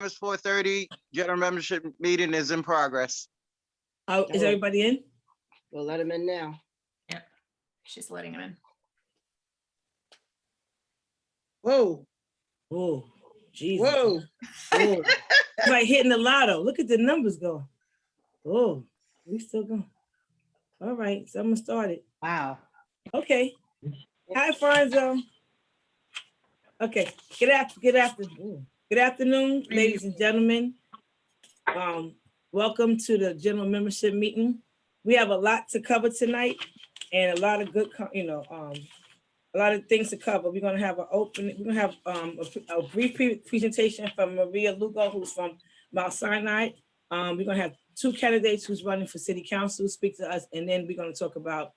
It's 4:30. General membership meeting is in progress. Oh, is everybody in? We'll let him in now. Yep, she's letting him in. Whoa, Oh, Jesus. whoa. Oh, it's like hitting the lotto. Look at the numbers go. Oh, we still going. All right, so I'm gonna start it. Wow. Okay. Hi, Franzo. Okay. Good afternoon, ladies and gentlemen. Welcome to the general membership meeting. We have a lot to cover tonight, and a lot of good, a lot of things to cover. We're gonna have a brief presentation from Maria Lugo, who's from Mount Sinai. We're gonna have two candidates who's running for city council speak to us, and then we're gonna talk about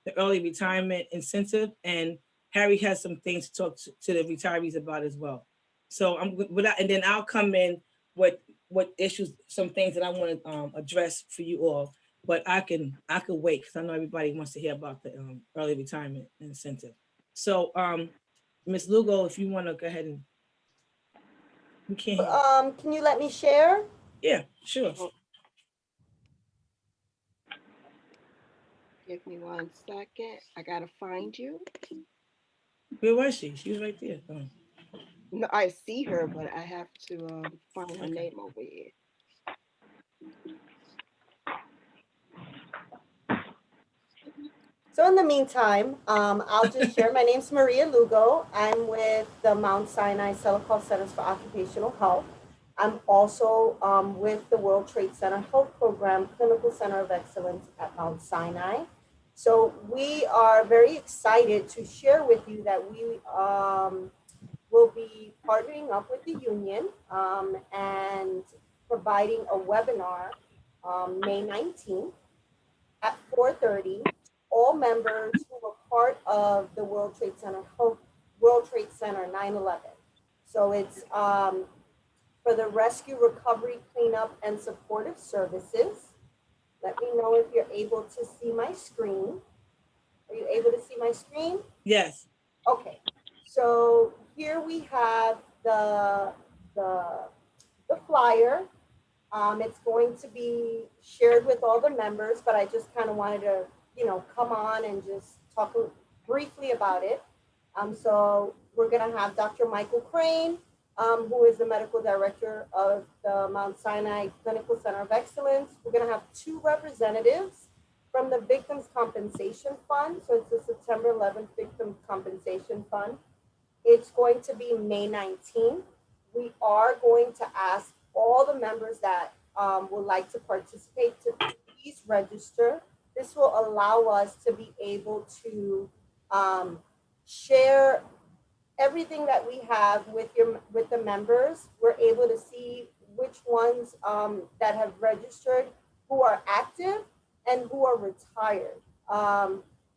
the early retirement incentive, and Harry has some things to talk to the retirees about as well. So and then I'll come in with issues, some things that I want to address for you all. But I could wait because I know everybody wants to hear about the early retirement incentive. So, Ms. Lugo, if you want to go ahead and you can't hear. Can you let me share? Yeah, sure. Give me 1 second. I gotta find you. Where was she? She was right there. No, I see her, but I have to find her Okay. name over here. So in the meantime, I'll just share. My name's Maria Lugo. I'm with the Mount Sinai Sellecall Centers for Occupational Health. I'm also with the World Trade Center Health Program Clinical Center of Excellence at Mount Sinai. So we are very excited to share with you that we will be partnering up with the union and providing a webinar May 19th at 4:30. All members who were part of the World Trade Center 9/11. So it's for the rescue, recovery, cleanup, and supportive services. Let me know if you're able to see my screen. Are you able to see my screen? Yes. Okay. So here we have the flyer. It's going to be shared with all the members, but I just kind of wanted to, come on and just talk briefly about it. So we're going to have Dr. Michael Crane, who is the medical director of the Mount Sinai Clinical Center of Excellence. We're going to have two representatives from the Victims Compensation Fund. So it's the September 11th Victims Compensation Fund. It's going to be May 19th. We are going to ask all the members that would like to participate to please register. This will allow us to be able to share everything that we have with the members. We're able to see which ones that have registered, who are active and who are retired.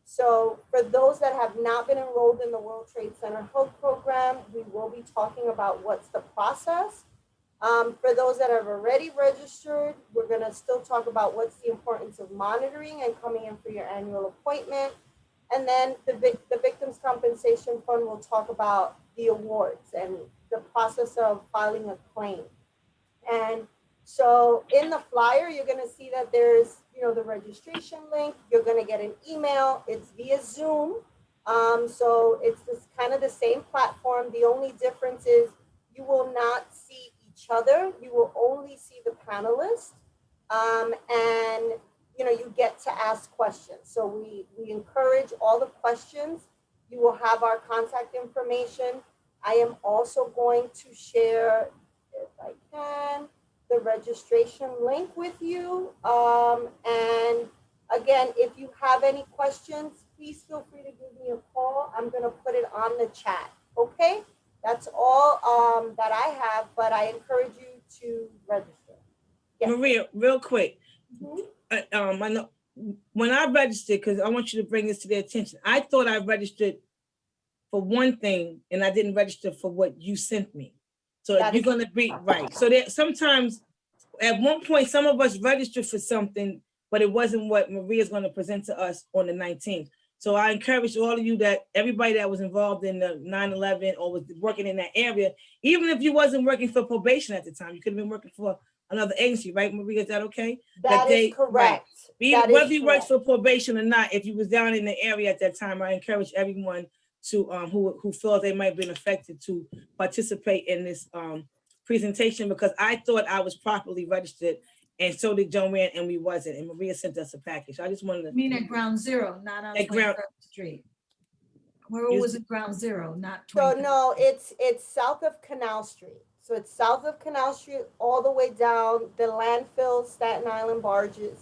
So for those that have not been enrolled in the World Trade Center Health Program, we will be talking about what's the process. For those that have already registered, we're gonna still talk about what's the importance of monitoring and coming in for your annual appointment. And then the Victims Compensation Fund will talk about the awards and the process of filing a claim. And so in the flyer, you're gonna see that there's, the registration link. You're gonna get an email. It's via Zoom. So it's this kind of the same platform. The only difference is you will not see each other. You will only see the panelists. And you get to ask questions. So we encourage all the questions. You will have our contact information. I am also going to share, if I can, the registration link with you. And again, if you have any questions, please feel free to give me a call. I'm gonna put it on the chat, okay? That's all that I have, but I encourage you to register. Yes. Maria, real quick. Mm-hmm. I know when I registered, because I want you to bring this to their attention. I thought I registered for one thing and I didn't register for what you sent me. So if you're gonna be right. So there sometimes at one point some of us registered for something, but it wasn't what Maria's gonna present to us on the 19th. So I encourage all of you that everybody that was involved in the 9/11 or was working in that area, even if you wasn't working for probation at the time, you could have been working for another agency, right, Maria? Is that okay? That is Right. correct. That Whether is you worked correct. for probation or not, if you was down in the area at that time, I encourage everyone to who felt they might have been affected to participate in this presentation, because I thought I was properly registered, and so did Joanne, and we wasn't. And Maria sent us a package. I just wanted to. I mean at ground zero, not on At ground- 23rd Street. Where You- was it ground zero, not So 23rd? no, it's south of Canal Street. So it's south of Canal Street all the way down the landfill, Staten Island barges.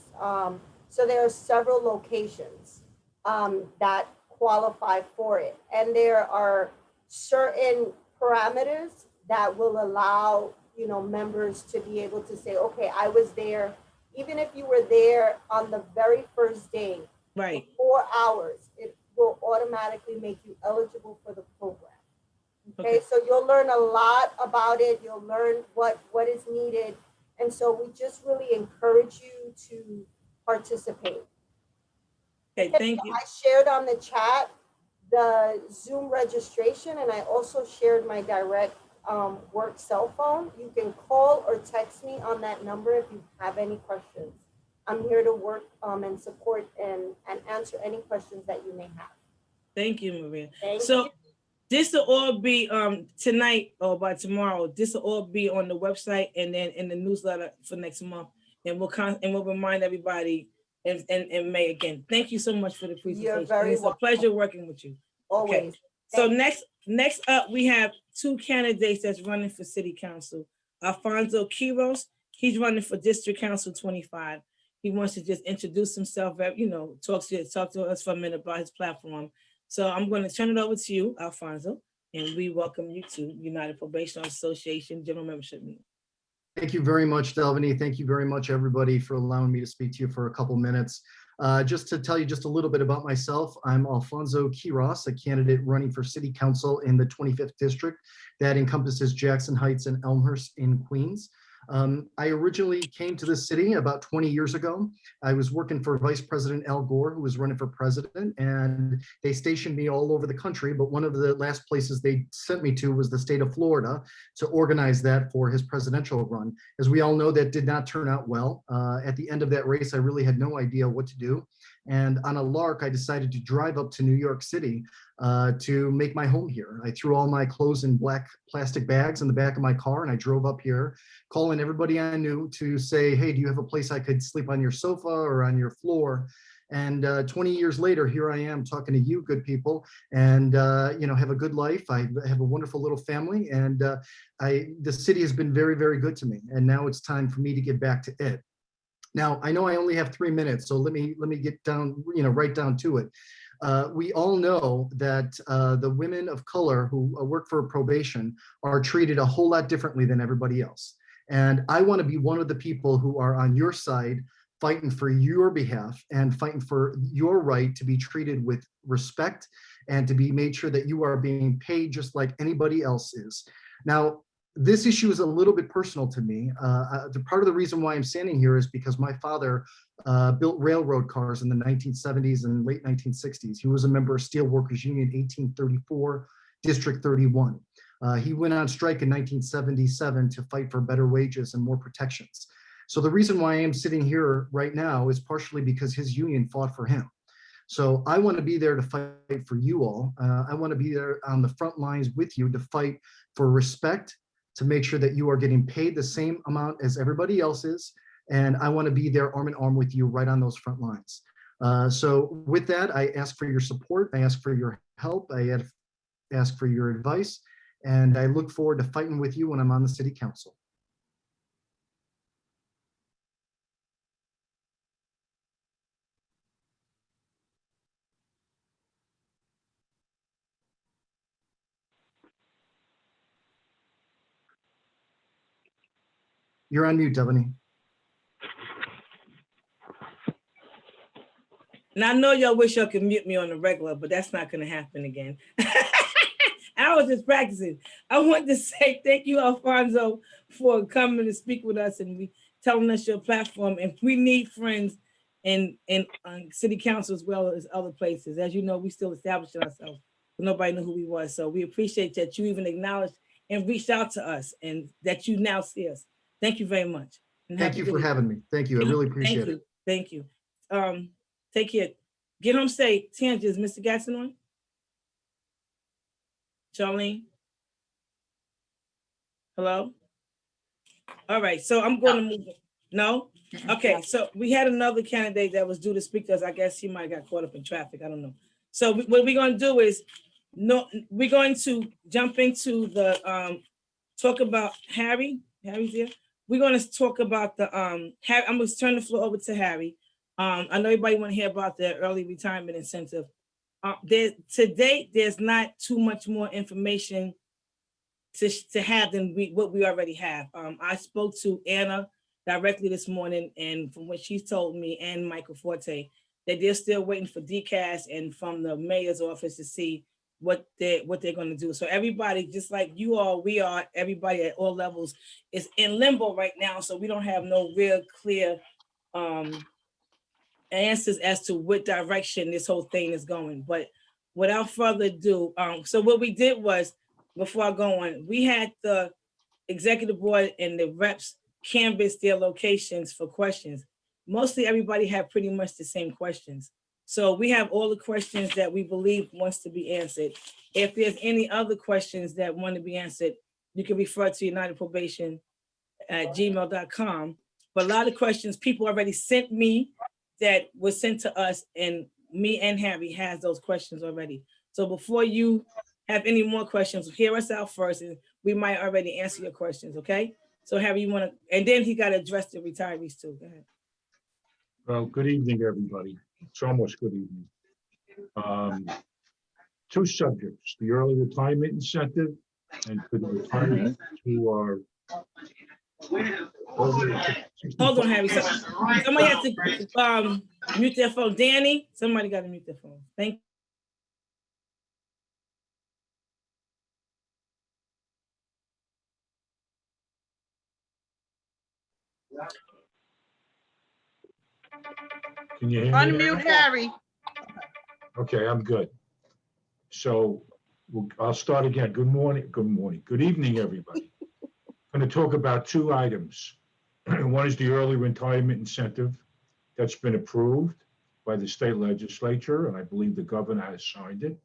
So there are several locations that qualify for it. And there are certain parameters that will allow, you know, members to be able to say, okay, I was there. Even if you were there on the very first day, Right. 4 hours, it will automatically make you eligible for the program. Okay, so you'll learn a lot about it. You'll learn what is needed. And so we just really encourage you to participate. Okay, thank you. I shared on the chat the Zoom registration, and I also shared my direct work cell phone. You can call or text me on that number if you have any questions. I'm here to work and support and answer any questions that you may have. Thank you, Maria. Thank So you. this will all be tonight or by tomorrow. This will all be on the website and then in the newsletter for next month. And we'll remind everybody in May again. Thank you so much for the presentation. very It's a welcome. pleasure working with you. Always. So next up, we have two candidates that's running for city council. Alfonso Quiros, he's running for District Council 25. He wants to just introduce himself, you know, talk to us for a minute about his platform. So I'm going to turn it over to you, Alfonso, and we welcome you to United Probation Association General Membership Meeting. Thank you very much, Delvany. Thank you very much, everybody, for allowing me to speak to you for a couple minutes. Just to tell you just a little bit about myself, I'm Alfonso Quiros, a candidate running for City Council in the 25th District. That encompasses Jackson Heights and Elmhurst in Queens. I originally came to this city about 20 years ago. I was working for Vice President Al Gore, who was running for president, and they stationed me all over the country. But one of the last places they sent me to was the state of Florida to organize that for his presidential run. As we all know, that did not turn out well. At the end of that race, I really had no idea what to do. And on a lark, I decided to drive up to New York City to make my home here. I threw all my clothes in black plastic bags in the back of my car, and I drove up here, calling everybody I knew to say, hey, do you have a place I could sleep on your sofa or on your floor? And 20 years later, here I am talking to you good people, and you know, have a good life. I have a wonderful little family, and the city has been very, very good to me. And now it's time for me to get back to it. Now, I know I only have 3 minutes, so let me get down, you know, right down to it. We all know that the women of color who work for probation are treated a whole lot differently than everybody else. And I want to be one of the people who are on your side, fighting for your behalf and fighting for your right to be treated with respect and to be made sure that you are being paid just like anybody else is. Now, this issue is a little bit personal to me. The part of the reason why I'm standing here is because my father built railroad cars in the 1970s and late 1960s. He was a member of Steelworkers Union 1834, District 31. He went on strike in 1977 to fight for better wages and more protections. So the reason why I am sitting here right now is partially because his union fought for him. So I want to be there to fight for you all. I want to be there on the front lines with you to fight for respect, to make sure that you are getting paid the same amount as everybody else is. And I want to be there arm in arm with you right on those front lines. So with that, I ask for your support. I ask for your help. I ask for your advice. And I look forward to fighting with you when I'm on the city council. You're on mute, Devaney. And I know y'all wish y'all could mute me on the regular, but that's not going to happen again. I was just practicing. I want to say thank you, Alfonso, for coming to speak with us and telling us your platform. And we need friends in city council as well as other places. As you know, we still establishing ourselves, but nobody knew who we was. So we appreciate that you even acknowledged and reached out to us and that you now see us. Thank you very much. And Thank have a you good for evening. having me. Thank you. I really appreciate it. Thank you. Take care. Get home safe. Tanja, is Mr. Gadsden on? Charlene? Hello? All right, so I'm going to move. No? Okay, so we had another candidate that was due to speak to us. I guess he might have got caught up in traffic. I don't know. So what we're going to do is, we're going to jump into the, talk about Harry. Harry's here. We're going to talk about the, Harry, I'm going to turn the floor over to Harry. I know everybody want to hear about the early retirement incentive. To date, there's not too much more information to have than what we already have. I spoke to Anna directly this morning, and from what she's told me and Michael Forte, that they're still waiting for DCAS and from the mayor's office to see what they're going to do. So everybody, just like you all, we are, everybody at all levels is in limbo right now. So we don't have no real clear answers as to what direction this whole thing is going. But without further ado, so what we did was, before I go on, we had the executive board and the reps canvass their locations for questions. Mostly everybody had pretty much the same questions. So we have all the questions that we believe wants to be answered. If there's any other questions that want to be answered, you can refer to United Probation at gmail.com. But a lot of questions people already sent me that was sent to us, and me and Harry has those questions already. So before you have any more questions, hear us out first, and we might already answer your questions, okay? So Harry, you want to, and then he got to address the retirees too. Go ahead. Well, good evening, everybody. It's almost good evening. Two subjects, the early retirement incentive and for the retirees who are over 65. Hold on, Harry. Somebody has to mute their phone. Danny, somebody got to mute their phone. Thank you. Can you hear me? Unmute Harry. Okay, I'm good. So I'll start again. Good morning, good evening, everybody. I'm going to talk about two items. One is the early retirement incentive that's been approved by the state legislature, and I believe the governor has signed it.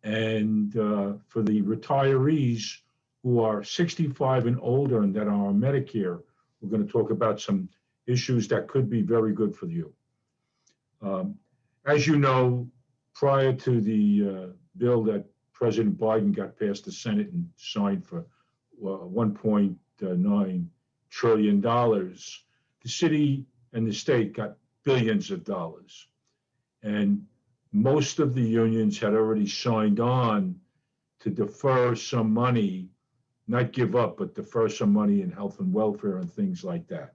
And for the retirees who are 65 and older and that are on Medicare, we're going to talk about some issues that could be very good for you. As you know, prior to the bill that President Biden got past the Senate and signed for $1.9 trillion, the city and the state got billions of dollars. And most of the unions had already signed on to defer some money, not give up, but defer some money in health and welfare and things like that.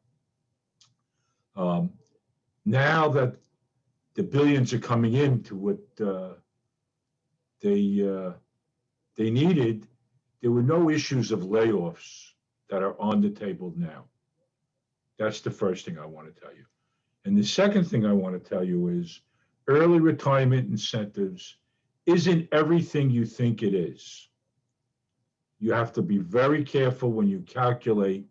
Now that the billions are coming into what they needed, there were no issues of layoffs that are on the table now. That's the first thing I want to tell you. And the second thing I want to tell you is early retirement incentives isn't everything you think it is. You have to be very careful when you calculate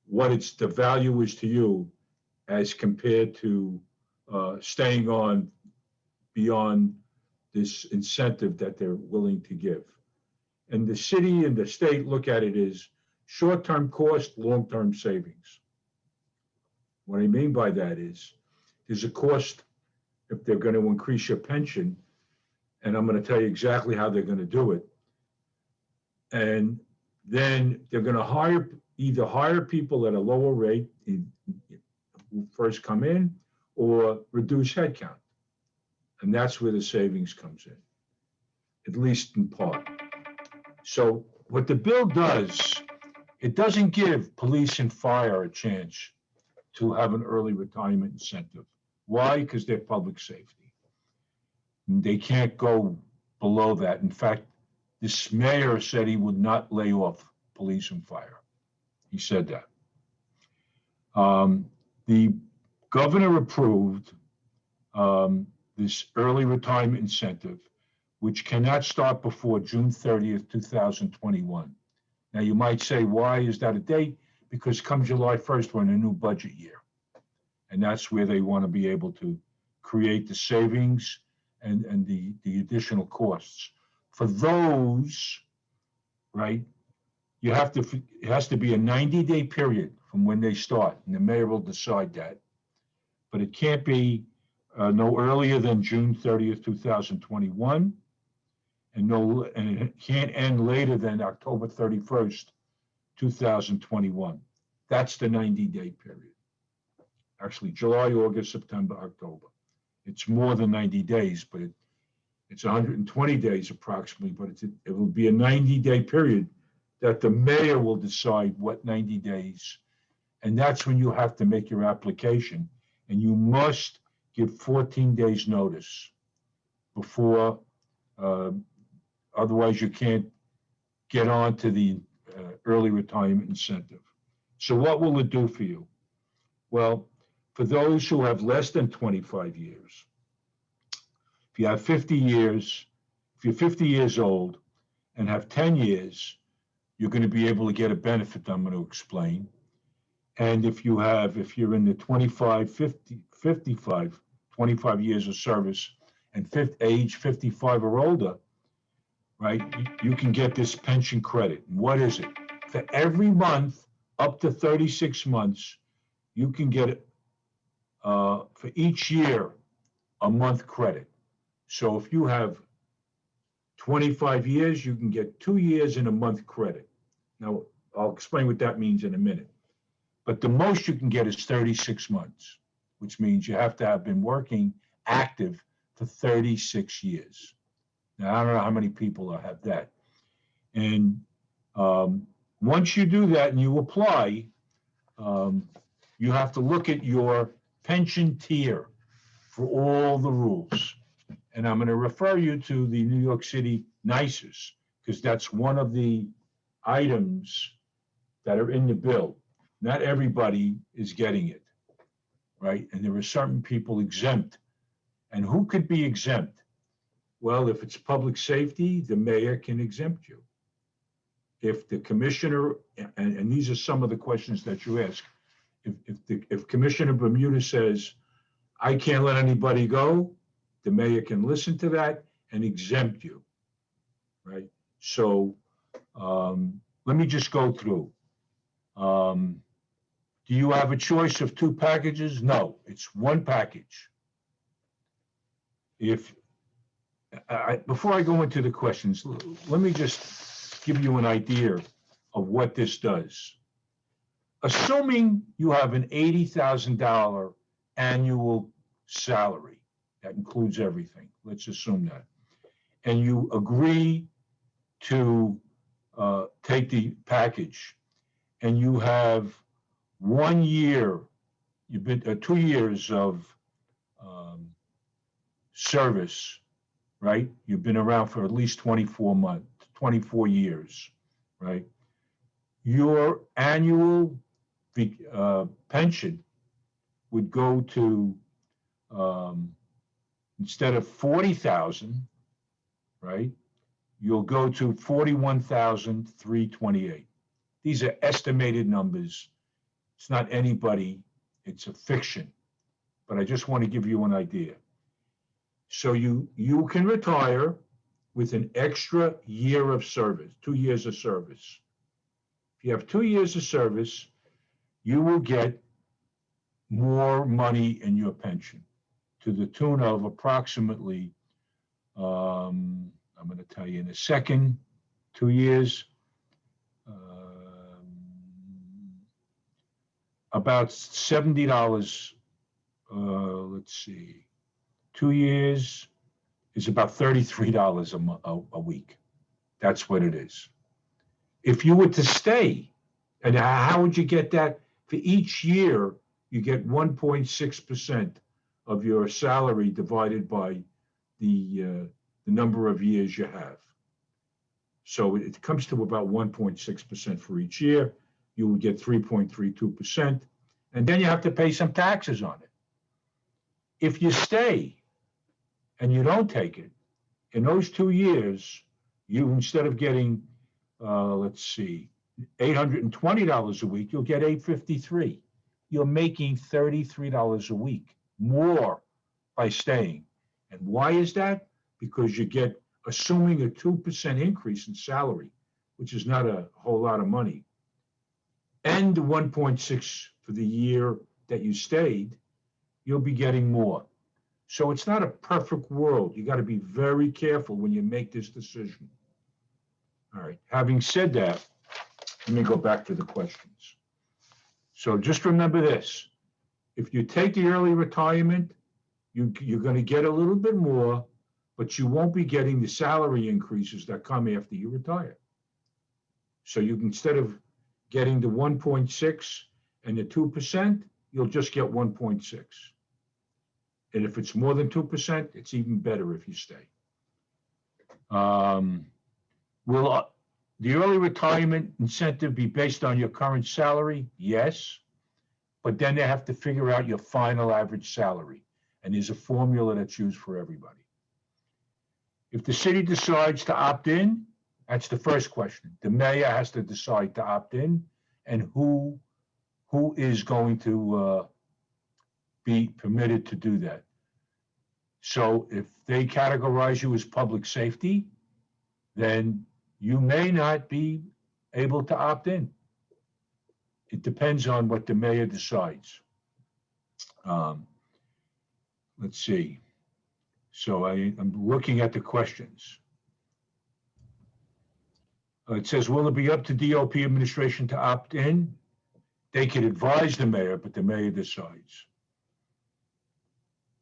what the value is to you as compared to staying on beyond this incentive that they're willing to give. And the city and the state look at it as short-term cost, long-term savings. What I mean by that is there's a cost if they're going to increase your pension, and I'm going to tell you exactly how they're going to do it. And then they're going to either hire people at a lower rate who first come in, or reduce headcount. And that's where the savings comes in, at least in part. So what the bill does, it doesn't give police and fire a chance to have an early retirement incentive. Why? Because they're public safety. They can't go below that. In fact, this mayor said he would not lay off police and fire. He said that. The governor approved this early retirement incentive, which cannot start before June 30th, 2021. Now, you might say, why is that a date? Because come July 1st, we're in a new budget year. And that's where they want to be able to create the savings and the additional costs. For those, right, it has to be a 90-day period from when they start, and the mayor will decide that. But it can't be no earlier than June 30th, 2021, and it can't end later than October 31st, 2021. That's the 90-day period. Actually, July, August, September, October. It's more than 90 days, but it's 120 days approximately, but it will be a 90-day period that the mayor will decide what 90 days. And that's when you have to make your application. And you must give 14 days notice before, otherwise you can't get on to the early retirement incentive. So what will it do for you? Well, for those who have less than 25 years, if you have 50 years, if you're 50 years old and have 10 years, you're going to be able to get a benefit I'm going to explain. And if you're in the 25 years of service and age 55 or older, right, you can get this pension credit. What is it? For every month up to 36 months, you can get for each year a month credit. So if you have 25 years, you can get 2 years and a month credit. Now, I'll explain what that means in a minute. But the most you can get is 36 months, which means you have to have been working active for 36 years. Now, I don't know how many people have that. And once you do that and you apply, you have to look at your pension tier for all the rules. And I'm going to refer you to the New York City NICES, because that's one of the items that are in the bill. Not everybody is getting it, right? And there are certain people exempt. And who could be exempt? Well, if it's public safety, the mayor can exempt you. If the commissioner, and these are some of the questions that you ask, if Commissioner Bermuda says, I can't let anybody go, the mayor can listen to that and exempt you, right? So let me just go through. Do you have a choice of 2 packages? No, it's 1 package. Before I go into the questions, let me just give you an idea of what this does. Assuming you have an $80,000 annual salary, that includes everything, let's assume that, and you agree to take the package, and you have 1 year, you've been 2 years of service, right? You've been around for at least 24 years, right? Your annual pension would go to, instead of 40,000, right? You'll go to 41,328. These are estimated numbers. It's not anybody, it's a fiction, but I just want to give you an idea. So you can retire with an extra year of service, 2 years of service. If you have 2 years of service, you will get more money in your pension to the tune of approximately, I'm going to tell you in a second, 2 years, about $70, let's see, 2 years is about $33 a week. That's what it is. If you were to stay, and how would you get that? For each year, you get 1.6% of your salary divided by the number of years you have. So it comes to about 1.6% for each year. You would get 3.32%. And then you have to pay some taxes on it. If you stay and you don't take it, in those 2 years, you, instead of getting, let's see, $820 a week, you'll get $853. You're making $33 a week more by staying. And why is that? Because you get, assuming a 2% increase in salary, which is not a whole lot of money, and the 1.6 for the year that you stayed, you'll be getting more. So it's not a perfect world. You got to be very careful when you make this decision. All right, having said that, let me go back to the questions. So just remember this. If you take the early retirement, you're going to get a little bit more, but you won't be getting the salary increases that come after you retire. So you can, instead of getting the 1.6 and the 2%, you'll just get 1.6. And if it's more than 2%, it's even better if you stay. Will the early retirement incentive be based on your current salary? Yes. But then they have to figure out your final average salary. And there's a formula that's used for everybody. If the city decides to opt in, that's the first question. The mayor has to decide to opt in, and who is going to be permitted to do that. So if they categorize you as public safety, then you may not be able to opt in. It depends on what the mayor decides. Let's see. So I'm looking at the questions. It says, will it be up to DOP administration to opt in? They could advise the mayor, but the mayor decides.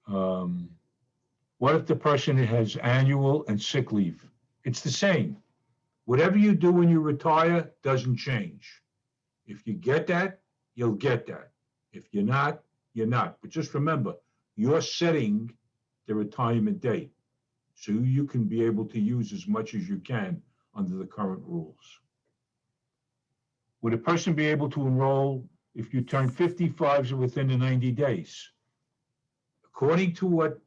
What if the person has annual and sick leave? It's the same. Whatever you do when you retire doesn't change. If you get that, you'll get that. If you're not, you're not. But just remember, you're setting the retirement date, so you can be able to use as much as you can under the current rules. Would a person be able to enroll if you turn 55 within the 90 days? According to what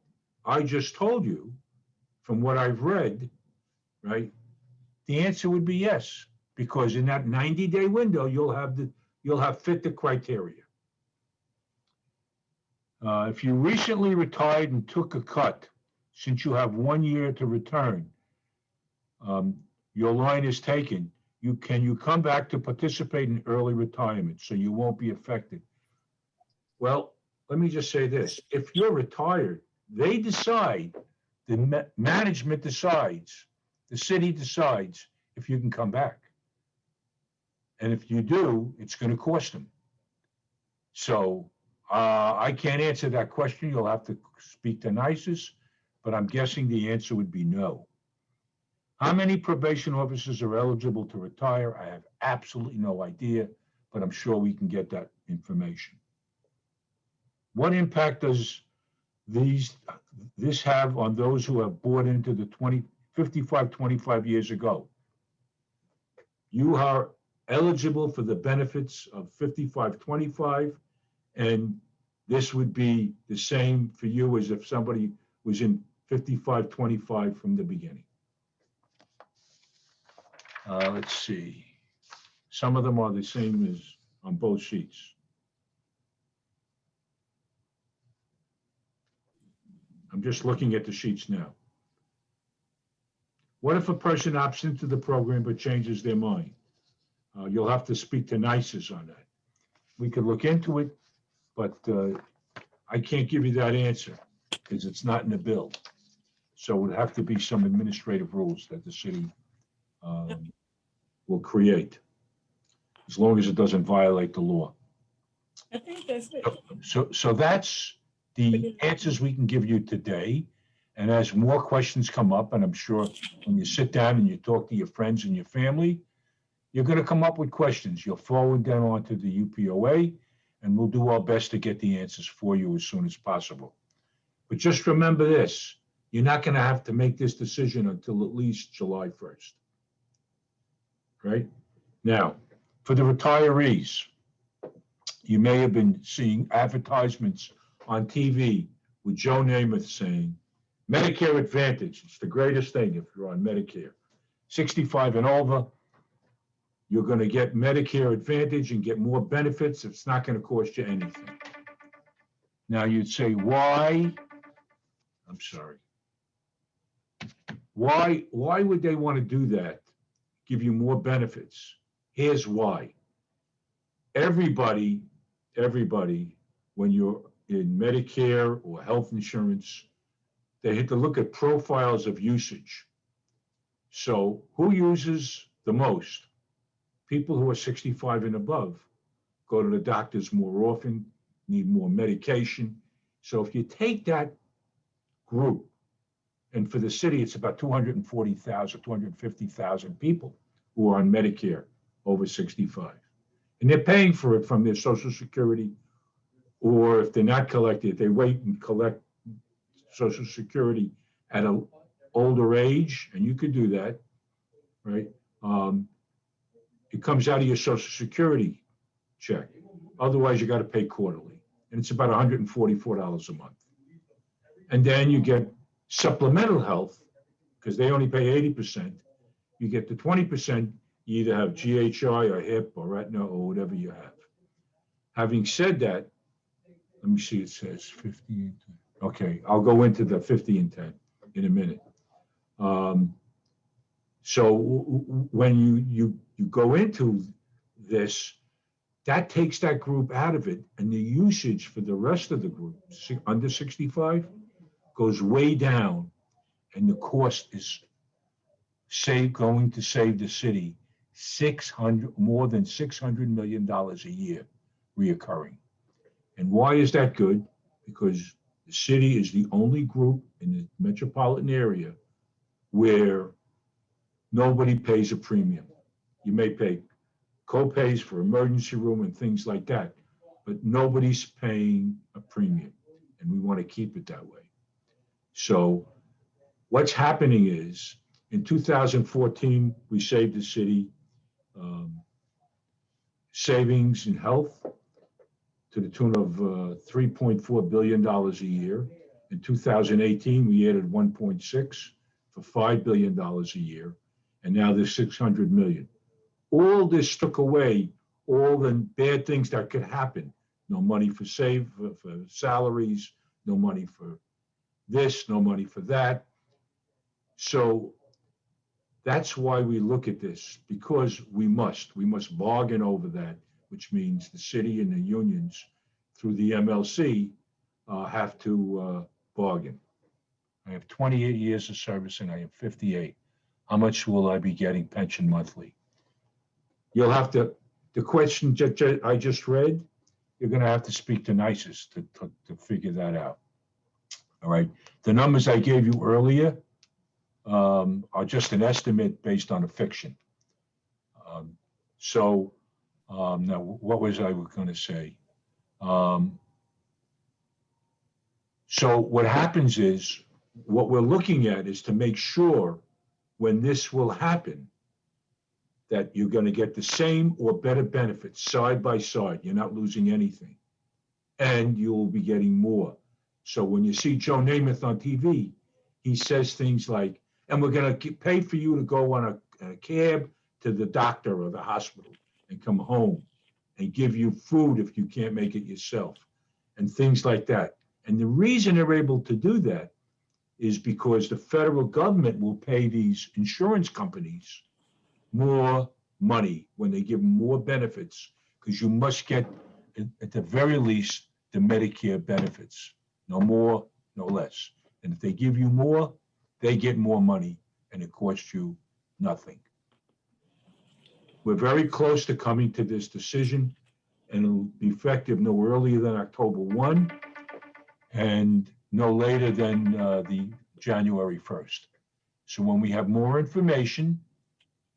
I just told you, from what I've read, right, the answer would be yes, because in that 90-day window, you'll have fit the criteria. If you recently retired and took a cut, since you have 1 year to return, your line is taken. Can you come back to participate in early retirement so you won't be affected? Well, let me just say this. If you're retired, they decide, the management decides, the city decides if you can come back. And if you do, it's going to cost them. So I can't answer that question. You'll have to speak to NICES, but I'm guessing the answer would be no. How many probation officers are eligible to retire? I have absolutely no idea, but I'm sure we can get that information. What impact does this have on those who have bought into the 25 years ago? You are eligible for the benefits of 5525, and this would be the same for you as if somebody was in 5525 from the beginning. Let's see. Some of them are the same as on both sheets. I'm just looking at the sheets now. What if a person opts into the program but changes their mind? You'll have to speak to NICES on that. We could look into it, but I can't give you that answer because it's not in the bill. So it would have to be some administrative rules that the city will create, as long as it doesn't violate the law. I think that's it. So that's the answers we can give you today. And as more questions come up, and I'm sure when you sit down and you talk to your friends and your family, you're going to come up with questions. You'll forward them on to the UPOA, and we'll do our best to get the answers for you as soon as possible. But just remember this, you're not going to have to make this decision until at least July 1st. Right? Now, for the retirees, you may have been seeing advertisements on TV, with Joe Namath saying, Medicare Advantage, it's the greatest thing if you're on Medicare. 65 and over, you're going to get Medicare Advantage and get more benefits. It's not going to cost you anything. Now you'd say, why? I'm sorry. Why would they want to do that? Give you more benefits. Here's why. Everybody, when you're in Medicare or health insurance, they have to look at profiles of usage. So who uses the most? People who are 65 and above go to the doctors more often, need more medication. So if you take that group, and for the city, it's about 240,000, 250,000 people who are on Medicare over 65. And they're paying for it from their Social Security, or if they're not collected, they wait and collect Social Security at an older age, and you could do that, right? It comes out of your Social Security check. Otherwise, you got to pay quarterly, and it's about $144 a month. And then you get supplemental health, because they only pay 80%. You get the 20%, you either have GHI or HIP or retina or whatever you have. Having said that, let me see, it says 50 and 10. Okay, I'll go into the 50 and 10 in a minute. So when you go into this, that takes that group out of it, and the usage for the rest of the group, under 65, goes way down, and the cost is going to save the city more than $600 million a year reoccurring. And why is that good? Because the city is the only group in the metropolitan area where nobody pays a premium. You may pay co-pays for emergency room and things like that, but nobody's paying a premium, and we want to keep it that way. So what's happening is, in 2014, we saved the city savings in health to the tune of $3.4 billion a year. In 2018, we added 1.6 for $5 billion a year, and now there's 600 million. All this took away all the bad things that could happen. No money for salaries, no money for this, no money for that. So that's why we look at this, because we must bargain over that, which means the city and the unions through the MLC have to bargain. I have 28 years of service and I am 58. How much will I be getting pension monthly? You'll have to, the question I just read, you're going to have to speak to NICES to figure that out. All right. The numbers I gave you earlier are just an estimate based on a fiction. Now, what was I going to say? So what happens is, what we're looking at is to make sure when this will happen, that you're going to get the same or better benefits side by side. You're not losing anything. And you'll be getting more. So when you see Joe Namath on TV, he says things like, and we're going to pay for you to go on a cab to the doctor or the hospital and come home, and give you food if you can't make it yourself, and things like that. And the reason they're able to do that is because the federal government will pay these insurance companies more money when they give them more benefits, because you must get, at the very least, the Medicare benefits. No more, no less. And if they give you more, they get more money, and it costs you nothing. We're very close to coming to this decision, and it'll be effective no earlier than October 1 and no later than the January 1st. So when we have more information,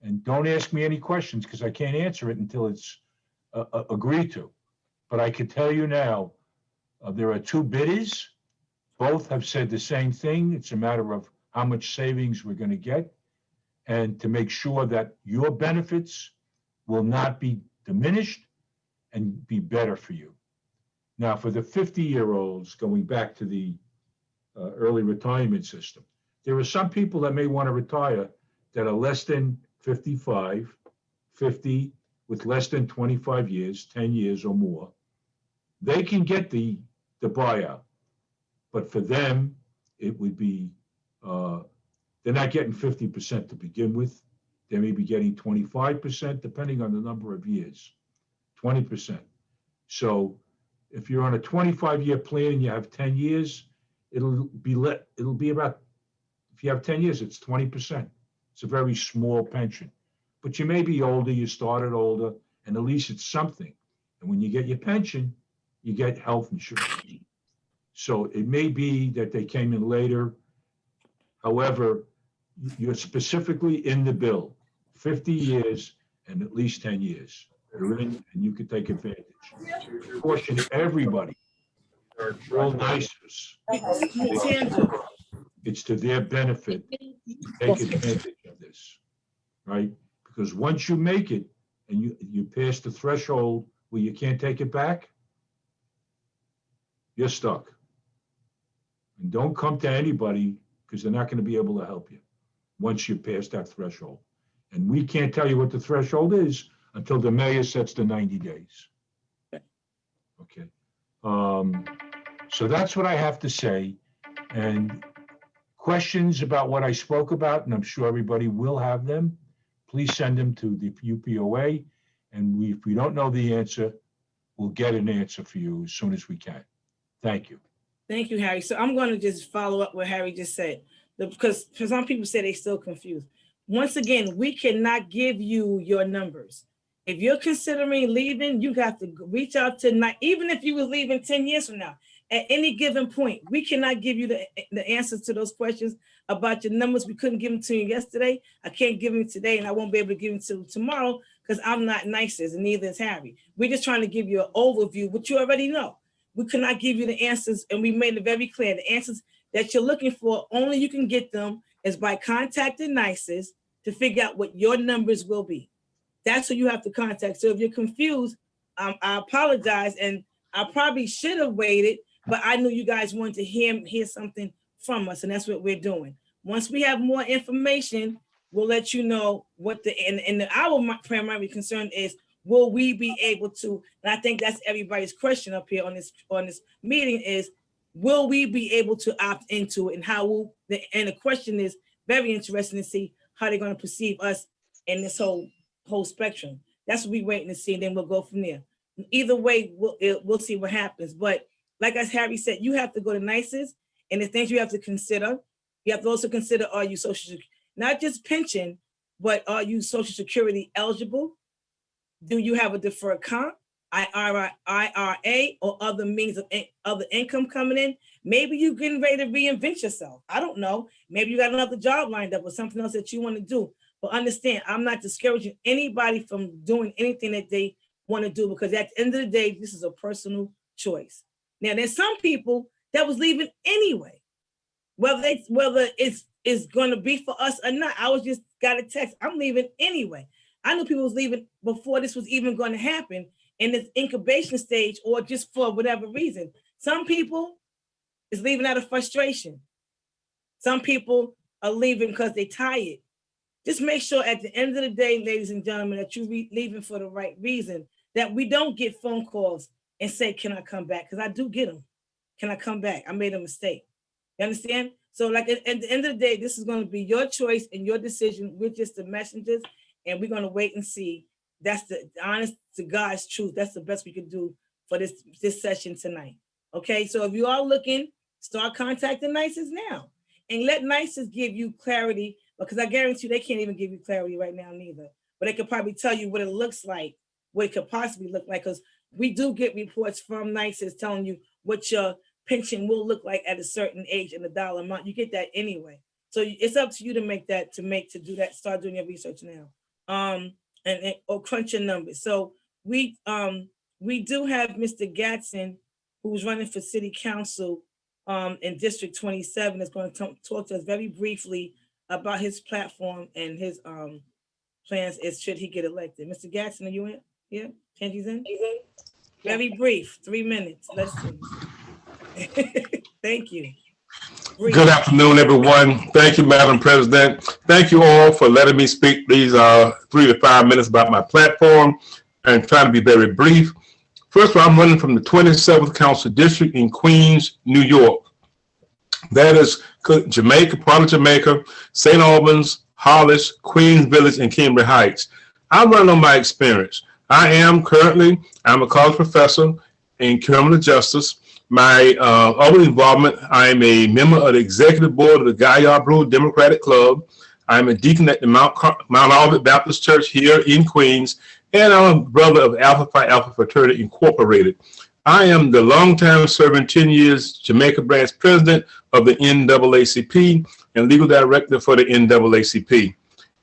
and don't ask me any questions because I can't answer it until it's agreed to. But I can tell you now, there are two bidders. Both have said the same thing. It's a matter of how much savings we're going to get, and to make sure that your benefits will not be diminished and be better for you. Now, for the 50-year-olds, going back to the early retirement system. There are some people that may want to retire that are less than 55, 50, with less than 25 years, 10 years or more. They can get the buyout. But for them, it would be, they're not getting 50% to begin with. They may be getting 25%, depending on the number of years, 20%. So if you're on a 25-year plan and you have 10 years, it'll be about, if you have 10 years, it's 20%. It's a very small pension. But you may be older, you started older, and at least it's something. And when you get your pension, you get health insurance. So it may be that they came in later. However, you're specifically in the bill, 50 years and at least 10 years. You're in and you can take advantage. Caution everybody, all NICERs, it's to their benefit to take advantage of this, right? Because once you make it and you pass the threshold where you can't take it back, you're stuck. And don't come to anybody because they're not going to be able to help you once you pass that threshold. And we can't tell you what the threshold is until the mayor sets the 90 days. Okay. So that's what I have to say. And questions about what I spoke about, and I'm sure everybody will have them, please send them to the UPOA. And if we don't know the answer, we'll get an answer for you as soon as we can. Thank you. Thank you, Harry. So I'm going to just follow up what Harry just said, because some people say they're still confused. Once again, we cannot give you your numbers. If you're considering leaving, you have to reach out to, even if you were leaving 10 years from now, at any given point, we cannot give you the answers to those questions about your numbers. We couldn't give them to you yesterday. I can't give them today, and I won't be able to give them to tomorrow because I'm not NICERS, and neither is Harry. We're just trying to give you an overview, which you already know. We could not give you the answers, and we made it very clear. The answers that you're looking for, only you can get them is by contacting NICERS to figure out what your numbers will be. That's who you have to contact. So if you're confused, I apologize, and I probably should have waited, but I knew you guys wanted to hear something from us, and that's what we're doing. Once we have more information, we'll let you know what our primary concern is. Will we be able to, and I think that's everybody's question up here on this meeting is, will we be able to opt into it, and how and the question is very interesting to see how they're going to perceive us in this whole spectrum. That's what we're waiting to see, and then we'll go from there. Either way, we'll see what happens. But like as Harry said, you have to go to NICERS, and the things you have to consider, you have to also consider, are you not just pension, but are you Social Security eligible? Do you have a deferred comp, IRA, or other means of other income coming in? Maybe you're getting ready to reinvent yourself. I don't know. Maybe you got another job lined up or something else that you want to do. But understand, I'm not discouraging anybody from doing anything that they want to do, because at the end of the day, this is a personal choice. Now, there's some people that was leaving anyway, whether it's going to be for us or not. I was just got a text, I'm leaving anyway. I knew people was leaving before this was even going to happen in this incubation stage, or just for whatever reason. Some people is leaving out of frustration. Some people are leaving because they're tired. Just make sure at the end of the day, ladies and gentlemen, that you're leaving for the right reason, that we don't get phone calls and say, can I come back? Because I do get them. Can I come back? I made a mistake. You understand? So like at the end of the day, this is going to be your choice and your decision. We're just the messengers, and we're going to wait and see. That's the honest to God's truth. That's the best we can do for this session tonight. Okay, so if you are looking, start contacting NICERS now and let NICERS give you clarity, because I guarantee you they can't even give you clarity right now neither. But they could probably tell you what it looks like, what it could possibly look like, because we do get reports from NICERS telling you what your pension will look like at a certain age and the dollar amount. You get that anyway. So it's up to you to do that, start doing your research now. Or crunch your numbers. So we do have Mr. Gadsden, who's running for city council in District 27, is going to talk to us very briefly about his platform and his plans as should he get elected. Mr. Gadsden, are you in? Yeah, Kenji's in? Very brief, 3 minutes. Let's see. Thank you. Good afternoon, everyone. Thank you, Madam President. Thank you all for letting me speak these 3 to 5 minutes about my platform and trying to be very brief. First of all, I'm running from the 27th Council District in Queens, New York. That is Jamaica, part of Jamaica, St. Albans, Hollis, Queens Village, and Cambridge Heights. I'm running on my experience. I'm a college professor in criminal justice. My other involvement, I'm a member of the executive board of the Guy Yarbrough Democratic Club. I'm a deacon at the Mount Olivet Baptist Church here in Queens, and I'm a brother of Alpha Phi Alpha Fraternity Incorporated. I am the longtime serving 10 years Jamaica branch president of the NAACP and legal director for the NAACP.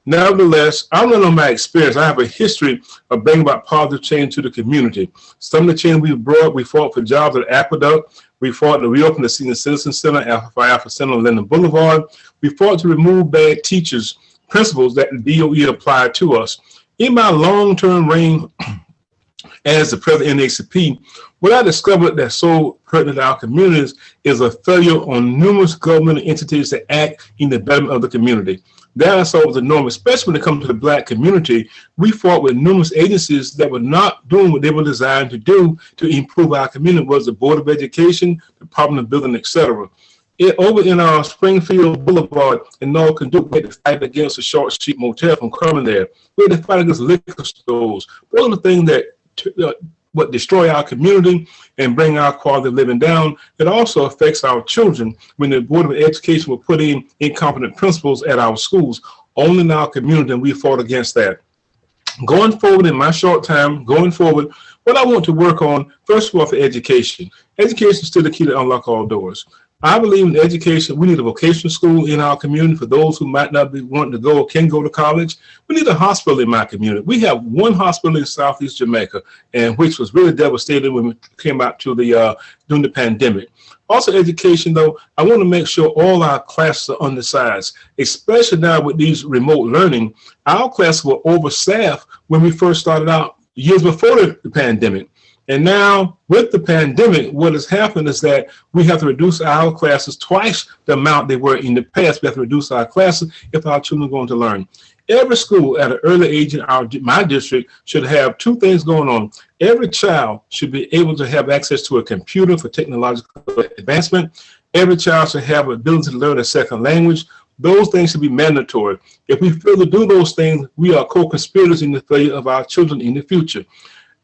Nevertheless, I run on my experience. I have a history of bringing about positive change to the community. Some of the change we brought, we fought for jobs at Aqueduct. We fought to reopen the Senior Citizen Center, Alpha Phi Alpha Center on Linden Boulevard. We fought to remove bad teachers, principles that the DOE applied to us. In my long-term reign as the president of NAACP, what I discovered that's so pertinent to our communities is a failure on numerous government entities to act in the betterment of the community. That I saw was enormous, especially when it comes to the Black community. We fought with numerous agencies that were not doing what they were designed to do to improve our community, was the Board of Education, Department of Building, etc. Over in our Springfield Boulevard in North Conduct, we had to fight against the Short Street Motel from coming there. We had to fight against liquor stores. Those are the things that what destroy our community and bring our quality of living down. It also affects our children when the Board of Education will put in incompetent principals at our schools, only in our community, and we fought against that. Going forward in my short time, what I want to work on, first of all, for education. Education is still the key to unlock all doors. I believe in education. We need a vocational school in our community for those who might not be wanting to go or can go to college. We need a hospital in my community. We have one hospital in Southeast Jamaica, and which was really devastating when we came out to the during the pandemic. Also, education, though, I want to make sure all our classes are undersized, especially now with these remote learning. Our classes were overstaffed when we first started out years before the pandemic. And now with the pandemic, what has happened is that we have to reduce our classes twice the amount they were in the past. We have to reduce our classes if our children are going to learn. Every school at an early age in my district should have two things going on. Every child should be able to have access to a computer for technological advancement. Every child should have the ability to learn a second language. Those things should be mandatory. If we fail to do those things, we are co-conspirators in the failure of our children in the future.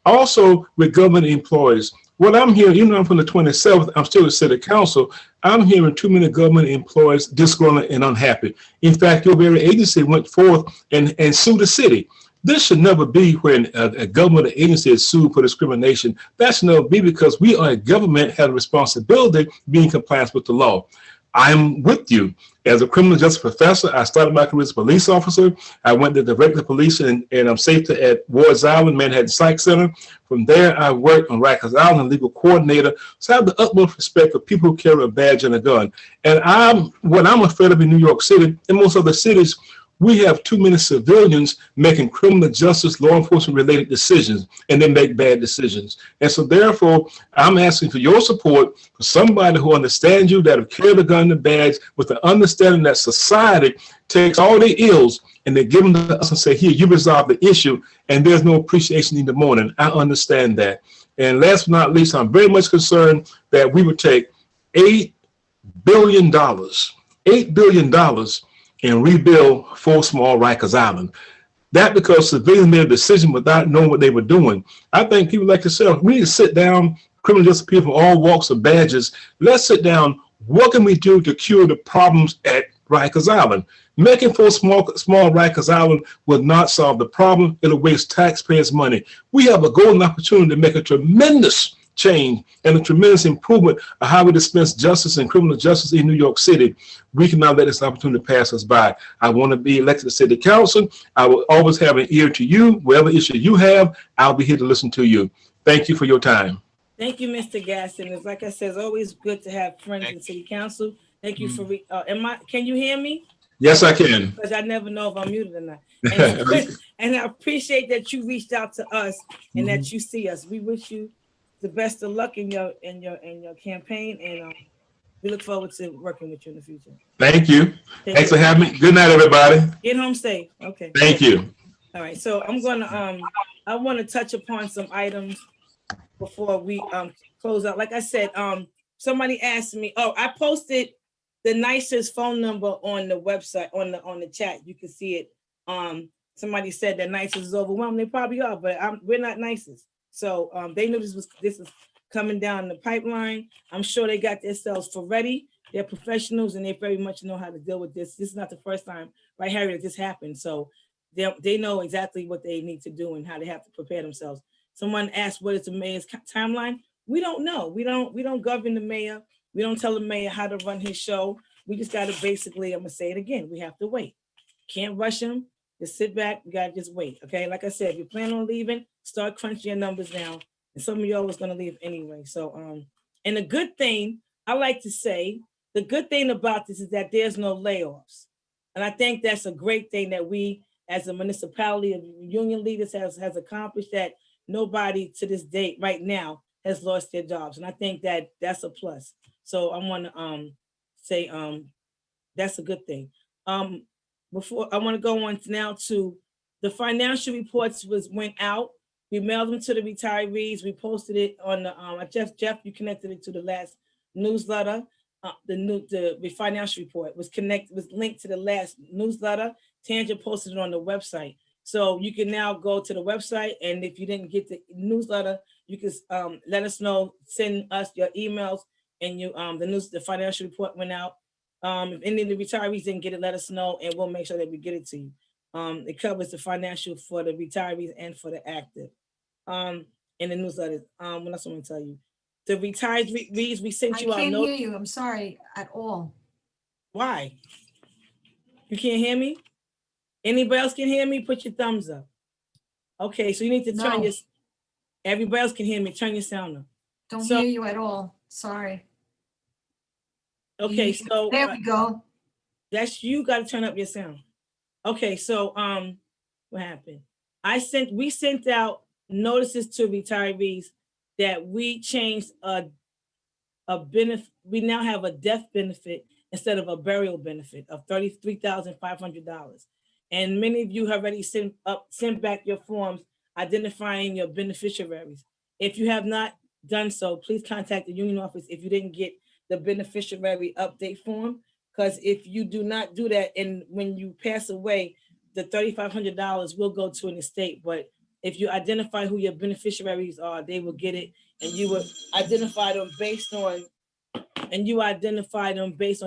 Also, with government employees, what I'm hearing, even though I'm from the 27th, I'm still a city council, I'm hearing too many government employees disgruntled and unhappy. In fact, your very agency went forth and sued the city. This should never be when a government agency is sued for discrimination. That should never be, because we are a government, have a responsibility to be in compliance with the law. I'm with you. As a criminal justice professor, I started my career as a police officer. I went to director of police and I'm safety at Ward's Island, Manhattan Psych Center. From there, I worked on Rikers Island, legal coordinator. So I have the utmost respect for people who carry a badge and a gun. And what I'm afraid of in New York City and most other cities, we have too many civilians making criminal justice, law enforcement related decisions, and they make bad decisions. And so therefore, I'm asking for your support for somebody who understands you, that have carried a gun and a badge, with the understanding that society takes all their ills and they give them to us and say, here, you resolve the issue, and there's no appreciation in the morning. I understand that. And last but not least, I'm very much concerned that we would take $8 billion and rebuild Full Small Rikers Island. That because civilians made a decision without knowing what they were doing. I think people like yourself, we need to sit down, criminal justice people from all walks of badges. Let's sit down. What can we do to cure the problems at Rikers Island? Making Full Small Rikers Island will not solve the problem. It'll waste taxpayers' money. We have a golden opportunity to make a tremendous change and a tremendous improvement of how we dispense justice and criminal justice in New York City. We cannot let this opportunity pass us by. I want to be elected to city council. I will always have an ear to you. Whatever issue you have, I'll be here to listen to you. Thank you for your time. Thank you, Mr. Gadsden. It's like I said, it's always good to have friends in city council. Thank you for, can you hear me? Yes, I can. Because I never know if I'm muted or not. And I appreciate that you reached out to us and that you see us. We wish you the best of luck in your campaign, and We look forward to working with you in the future. Thank you. Take Thanks for care. having me. Good night, everybody. Get home safe. Okay. Thank you. All right. So I'm gonna I want to touch upon some items before we close out. Like I said, somebody asked me. Oh, I posted the nicest phone number on the website on the chat. You can see it. Somebody said that nicest is overwhelmed. They probably are, but we're not nicest. So they knew this is coming down the pipeline. I'm sure they got themselves for ready. They're professionals and they very much know how to deal with this. This is not the first time, right, Harry, that this happened. So they know exactly what they need to do and how they have to prepare themselves. Someone asked, what is the mayor's timeline? We don't know. We don't govern the mayor. We don't tell the mayor how to run his show. We just got to basically, I'm gonna say it again, we have to wait. Can't rush him. Just sit back. We gotta just wait. Okay. Like I said, if you plan on leaving, start crunching your numbers now. And some of y'all was gonna leave anyway. So and the good thing, I like to say, the good thing about this is that there's no layoffs. And I think that's a great thing that we as a municipality of union leaders has accomplished, that nobody to this date right now has lost their jobs. And I think that that's a plus. So I want to say that's a good thing. Before I want to go on now to the financial reports went out. We mailed them to the retirees. We posted it on the Jeff, you connected it to the last newsletter. The financial report was linked to the last newsletter. Tangent posted it on the website. So you can now go to the website, and if you didn't get the newsletter, you can let us know, send us your emails, and the financial report went out. If any of the retirees didn't get it, let us know, and we'll make sure that we get it to you. It covers the financial for the retirees and for the active. In the newsletter. What else I'm gonna tell you? The retirees, we sent I you our can't note. hear you. I'm sorry at all. Why? You can't hear me? Anybody else can hear me? Put your thumbs up. Okay, so you need to turn No. your. Everybody else can hear me. Turn your sound up. Don't So- hear you at all. Sorry. Okay, so There we go. that's you got to turn up your sound. Okay, so what happened? We sent out notices to retirees that we changed a benefit. We now have a death benefit instead of a burial benefit of $33,500. And many of you have already sent back your forms identifying your beneficiaries. If you have not done so, please contact the union office if you didn't get the beneficiary update form. Because if you do not do that, and when you pass away, the $3,500 will go to an estate. But if you identify who your beneficiaries are, they will get it, and you will identify them based on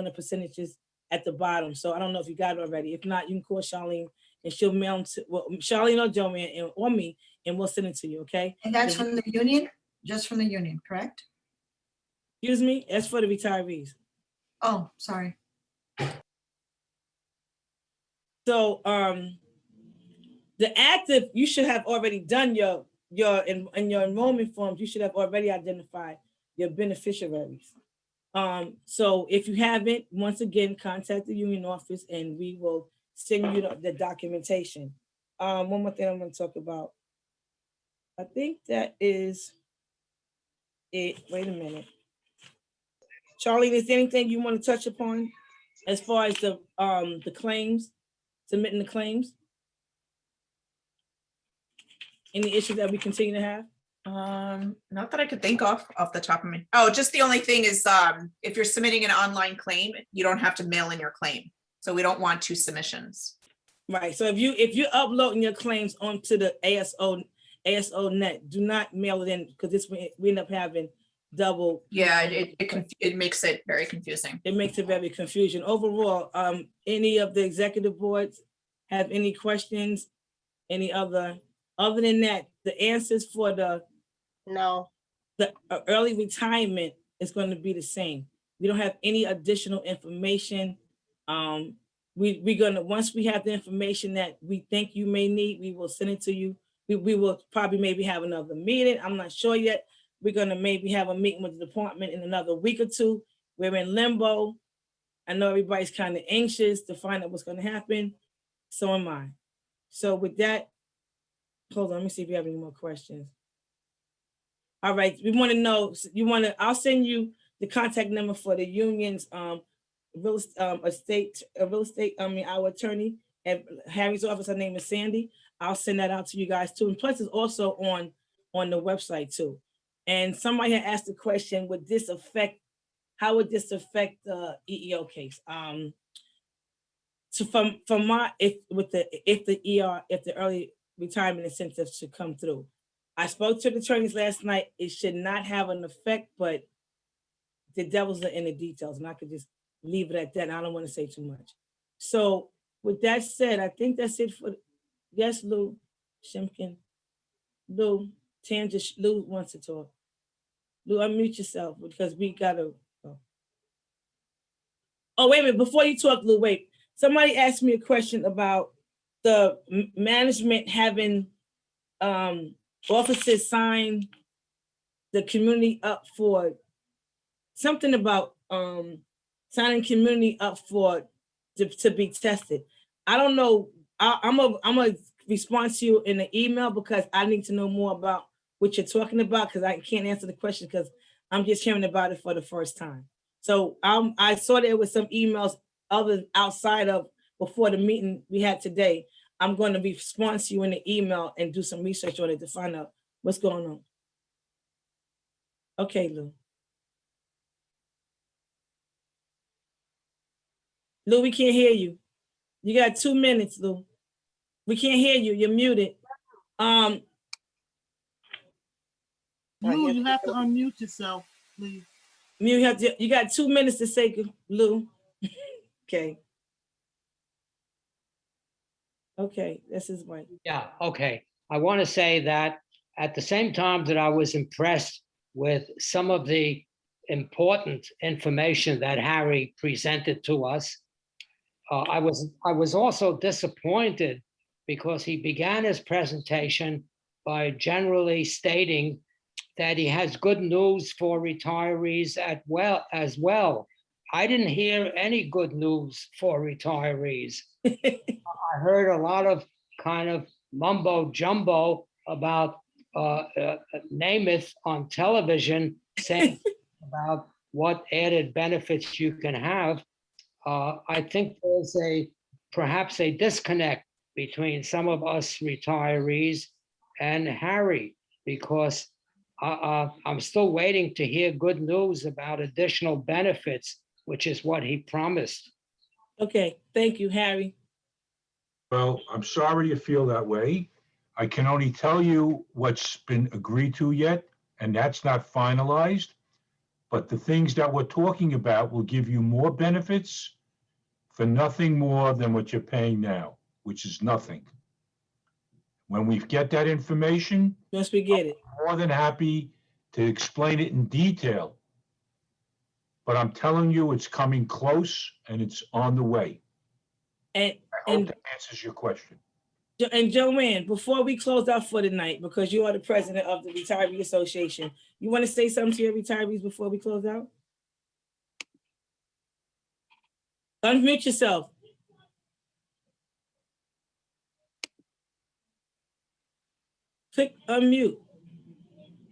the percentages at the bottom. So I don't know if you got it already. If not, you can call Charlene and she'll mail them to Charlene or Joanne or me, and we'll send it to you. Okay. And that's from the union? Just from the union, correct? Excuse me. That's for the retirees. Oh, sorry. So the active, you should have already done your enrollment forms. You should have already identified your beneficiaries. So if you haven't, once again, contact the union office and we will send you the documentation. One more thing I'm going to talk about. I think that is it. Wait a minute. Charlene, is there anything you want to touch upon as far as the claims, submitting the claims? Any issues that we continue to have? Not that I could think of off the top of me. Oh, just the only thing is, if you're submitting an online claim, you don't have to mail in your claim. So we don't want 2 submissions. Right. So if you're uploading your claims onto the ASO net, do not mail it in, because we end up having double. Yeah, it makes it very confusing. It makes it very confusing. Overall, any of the executive boards have any questions? Any other than that, the answers for the early retirement is going to be the same. We don't have any additional information. We're gonna, once we have the information that we think you may need, we will send it to you. We will probably maybe have another meeting. I'm not sure yet. We're gonna maybe have a meeting with the department in another week or 2. We're in limbo. I know everybody's kind of anxious to find out what's gonna happen. So am I. So with that, hold on, let me see if you have any more questions. All right, we want to know, I'll send you the contact number for the union's real estate, our attorney at Harry's office. Her name is Sandy. I'll send that out to you guys too. And plus, it's also on the website too. And somebody had asked the question: would this affect? How would this affect the EEO case? So from my if the early retirement incentives should come through, I spoke to the attorneys last night. It should not have an effect, but the devil's in the details, and I could just leave it at that. I don't want to say too much. So with that said, I think that's it for. Yes, Lou Shimkin. Lou Tanja. Lou wants to talk. Lou, unmute yourself because we gotta. Oh, wait a minute. Before you talk, Lou, wait. Somebody asked me a question about the management having officers sign the community up for something about signing community up for to be tested. I don't know. I'm a respond to you in the email because I need to know more about what you're talking about because I can't answer the question because I'm just hearing about it for the first time. So I saw there was some emails other outside of before the meeting we had today. I'm going to respond to you in the email and do some research on it to find out what's going on. Okay, Lou. Lou, we can't hear you. You got 2 minutes, Lou. We can't hear you. You're muted. Lou, you have to unmute yourself, please. You got 2 minutes to say, Lou. Okay. Okay, this is right. Yeah, okay. I want to say that at the same time that I was impressed with some of the important information that Harry presented to us, I was also disappointed because he began his presentation by generally stating that he has good news for retirees as well. I didn't hear any good news for retirees. I heard a lot of kind of mumbo jumbo about Namath on television saying about what added benefits you can have. I think there's perhaps a disconnect between some of us retirees and Harry, because I'm still waiting to hear good news about additional benefits, which is what he promised. Okay, thank you, Harry. Well, I'm sorry you feel that way. I can only tell you what's been agreed to yet, and that's not finalized. But the things that we're talking about will give you more benefits for nothing more than what you're paying now, which is nothing. When we get that information, once we get it, I'm more than happy to explain it in detail. But I'm telling you, it's coming close and it's on the way. I hope that answers your question. And Joanne, before we close out for the night, because you are the president of the Retiree Association, you want to say something to your retirees before we close out? Unmute yourself. Click unmute.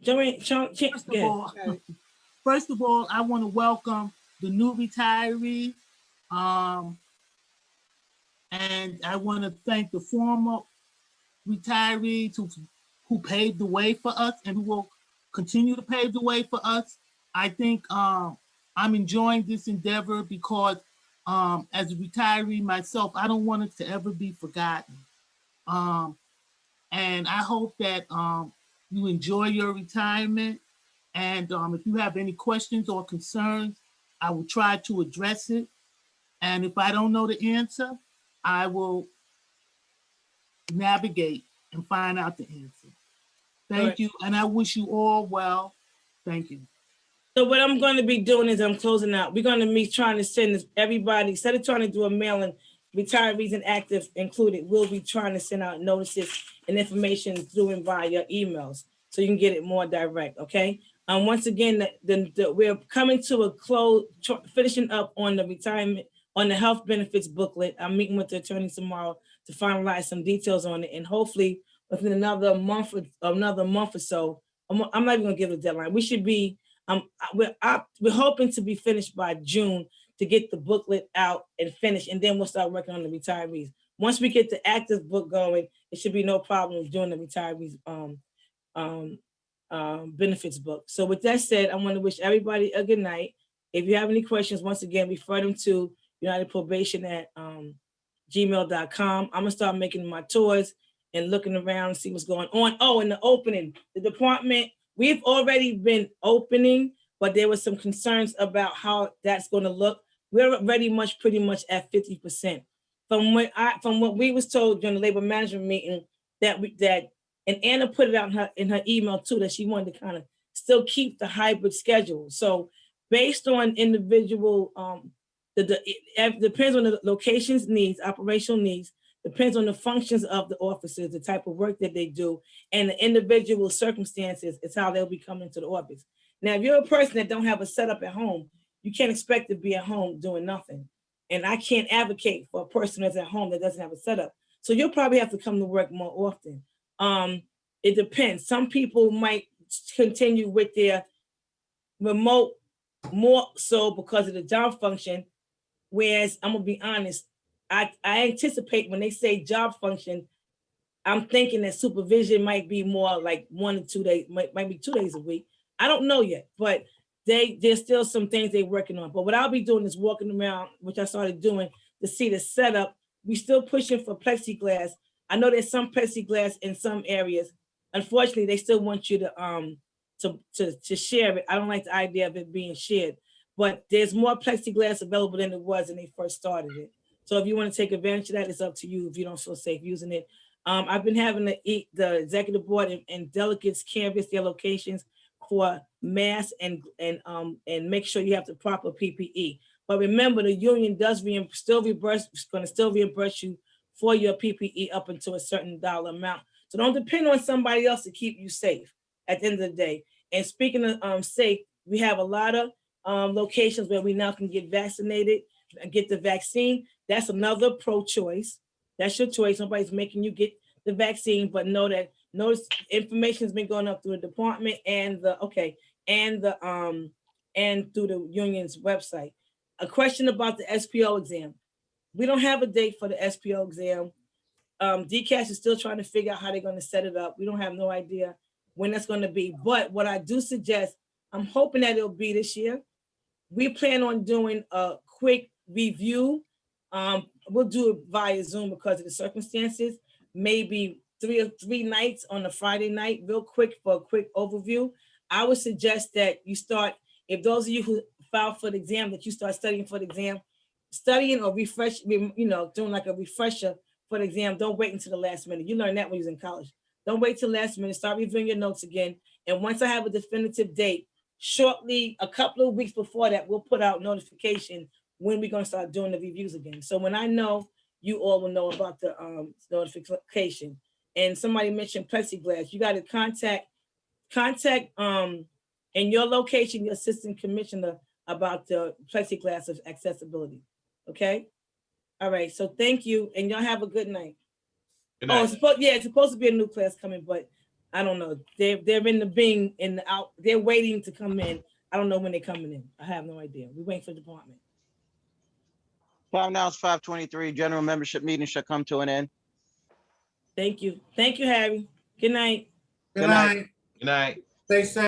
Joanne, First of all, I want to welcome the new retirees. And I want to thank the former retirees who paved the way for us and who will continue to pave the way for us. I think I'm enjoying this endeavor because as a retiree myself, I don't want it to ever be forgotten. And I hope that you enjoy your retirement. And if you have any questions or concerns, I will try to address it. And if I don't know the answer, I will navigate and find out the answer. Thank you. And I wish you all well. Thank you. So what I'm going to be doing is I'm closing out. We're going to be trying to send this, everybody, instead of trying to do a mailing, retirees and active included, we'll be trying to send out notices and information through and via emails so you can get it more direct, okay? Once again, we're coming to a close, finishing up on the retirement, on the health benefits booklet. I'm meeting with the attorney tomorrow to finalize some details on it, and hopefully within another month or so, I'm not even gonna give a deadline. We should be We're hoping to be finished by June to get the booklet out and finished, and then we'll start working on the retirees. Once we get the active book going, it should be no problem doing the retirees benefits book. So with that said, I want to wish everybody a good night. If you have any questions, once again, refer them to unitedprobation@gmail.com. I'm gonna start making my tours and looking around and see what's going on. Oh, and the opening, the department, we've already been opening, but there was some concerns about how that's going to look. We're already pretty much at 50%. From what we was told during the labor management meeting, and Anna put it out in her email too, that she wanted to kind of still keep the hybrid schedule. So based on individual, it depends on the location's needs, operational needs, depends on the functions of the officers, the type of work that they do, and the individual circumstances is how they'll be coming to the office. Now, if you're a person that don't have a setup at home, you can't expect to be at home doing nothing. And I can't advocate for a person that's at home that doesn't have a setup. So you'll probably have to come to work more often. It depends. Some people might continue with their remote more so because of the job function. Whereas I'm gonna be honest, I anticipate when they say job function, I'm thinking that supervision might be more like 1 to 2 days, might be 2 days a week. I don't know yet, but there's still some things they're working on. But what I'll be doing is walking around, which I started doing to see the setup. We still pushing for plexiglass. I know there's some plexiglass in some areas. Unfortunately, they still want you to share it. I don't like the idea of it being shared, but there's more plexiglass available than it was when they first started it. So if you want to take advantage of that, it's up to you if you don't feel safe using it. I've been having the executive board and delegates canvass their locations for masks and make sure you have the proper PPE. But remember, the union does still reimburse you for your PPE up until a certain dollar amount. So don't depend on somebody else to keep you safe at the end of the day. And speaking of safe, we have a lot of locations where we now can get vaccinated and get the vaccine. That's another pro-choice. That's your choice. Nobody's making you get the vaccine, but notice information has been going up through the department and through the union's website. A question about the SPO exam. We don't have a date for the SPO exam. DCAS is still trying to figure out how they're going to set it up. We don't have no idea when that's going to be. But what I do suggest, I'm hoping that it'll be this year. We plan on doing a quick review. We'll do it via Zoom because of the circumstances. Maybe three nights on a Friday night, real quick for a quick overview. I would suggest that you start, if those of you who filed for the exam, that you start studying for the exam, studying or doing like a refresher for the exam. Don't wait until the last minute. You learned that when you was in college. Don't wait till the last minute. Start reviewing your notes again. And once I have a definitive date, shortly, a couple of weeks before that, we'll put out notification when we're going to start doing the reviews again. So when I know, you all will know about the notification. And somebody mentioned plexiglass. You got to contact in your location, your assistant commissioner about the plexiglass of accessibility. Okay. All right. So thank you. And y'all have a good night. Good night. It's supposed to be a new class coming, but I don't know. They're in the Bing and out. They're waiting to come in. I don't know when they're coming in. I have no idea. We're waiting for the department. Time now is 5:23. General membership meeting shall come to an end. Thank you. Thank you, Harry. Good night. Good night. Good night. Stay safe.